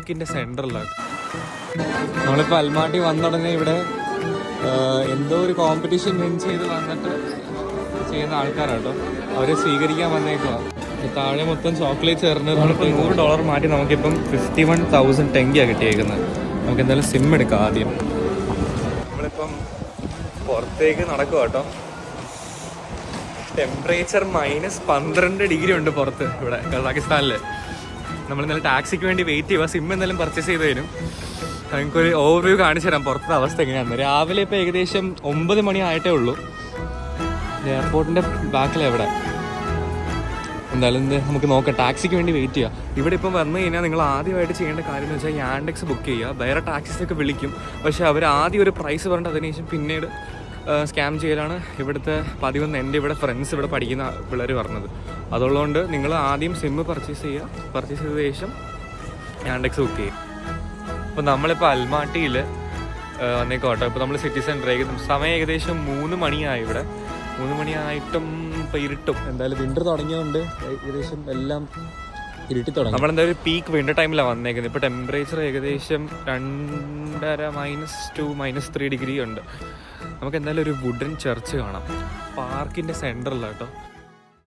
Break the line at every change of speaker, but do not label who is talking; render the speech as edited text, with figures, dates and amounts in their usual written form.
പാർക്കിൻ്റെ സെൻറ്ററിലാണ്. നമ്മളിപ്പോൾ അൽമാട്ടി വന്ന ഉടനെ ഇവിടെ എന്തോ ഒരു കോമ്പറ്റീഷൻ വിൻ ചെയ്ത് വന്നിട്ട് ചെയ്യുന്ന ആൾക്കാരാട്ടോ. അവരെ സ്വീകരിക്കാൻ വന്നേക്കുക. താഴെ മൊത്തം ചോക്ലേറ്റ്സ് എറിഞ്ഞ് നമ്മളിപ്പോൾ $100 മാറ്റി നമുക്കിപ്പം 51,000 ടെങ്കിയാണ് കിട്ടിയേക്കുന്നത്. നമുക്ക് എന്തായാലും സിം എടുക്കാം ആദ്യം. നമ്മളിപ്പം പുറത്തേക്ക് നടക്കുക കേട്ടോ. ടെമ്പറേച്ചർ -12 ഡിഗ്രി ഉണ്ട് പുറത്ത് ഇവിടെ കസാഖിസ്ഥാനിൽ. നമ്മളിന്നലെ ടാക്സിക്ക് വേണ്ടി വെയിറ്റ് ചെയ്യുക. സിം എന്തായാലും പർച്ചേസ് ചെയ്ത് തരും. നമുക്കൊരു ഓവർവ്യൂ കാണിച്ചു തരാം പുറത്തെ അവസ്ഥ എങ്ങനെയാണെന്ന്. രാവിലെ ഇപ്പോൾ ഏകദേശം 9 മണി ആയിട്ടേ ഉള്ളൂ. എയർപോർട്ടിൻ്റെ ബാക്കിലാണ് ഇവിടെ. എന്തായാലും നമുക്ക് നോക്കാം. ടാക്സിക്ക് വേണ്ടി വെയിറ്റ് ചെയ്യുക. ഇവിടെ ഇപ്പം വന്നു കഴിഞ്ഞാൽ നിങ്ങൾ ആദ്യമായിട്ട് ചെയ്യേണ്ട കാര്യം എന്ന് വെച്ചാൽ യാൻഡെക്സ് ബുക്ക് ചെയ്യുക. വേറെ ടാക്സിസൊക്കെ വിളിക്കും, പക്ഷേ അവർ ആദ്യം ഒരു പ്രൈസ് പറഞ്ഞിട്ട് അതിനുശേഷം പിന്നീട് സ്കാം ചെയ്യലാണ് ഇവിടുത്തെ പതിവെന്ന് എൻ്റെ ഇവിടെ ഫ്രണ്ട്സ് ഇവിടെ പഠിക്കുന്ന പിള്ളേർ പറഞ്ഞത്. അതുള്ളതുകൊണ്ട് നിങ്ങൾ ആദ്യം സിം പർച്ചേസ് ചെയ്യുക. പർച്ചേസ് ചെയ്ത ശേഷം യാൻഡെക്സ് ബുക്ക് ചെയ്യും. അപ്പോൾ നമ്മളിപ്പോൾ അൽമാട്ടിയിൽ വന്നേക്കോട്ടോ. ഇപ്പോൾ നമ്മൾ സിറ്റി സെൻറ്റർ സമയം ഏകദേശം 3 മണിയായി. ഇവിടെ 3 മണിയായിട്ടും ഇപ്പോൾ ഇരുട്ടും. എന്തായാലും വിൻ്റർ തുടങ്ങിയതുകൊണ്ട് ഏകദേശം എല്ലാം ഇരുട്ടി തുടങ്ങി. നമ്മളെന്തായാലും പീക്ക് വിൻ്റർ ടൈമിലാണ് വന്നേക്കുന്നത്. ഇപ്പോൾ ടെമ്പറേച്ചർ ഏകദേശം 2.5 -2 -3 ഡിഗ്രി ഉണ്ട്. നമുക്ക് എന്തായാലും ഒരു വുഡൻ ചർച്ച് കാണാം പാർക്കിൻ്റെ സെൻറ്ററിലാണ് കേട്ടോ.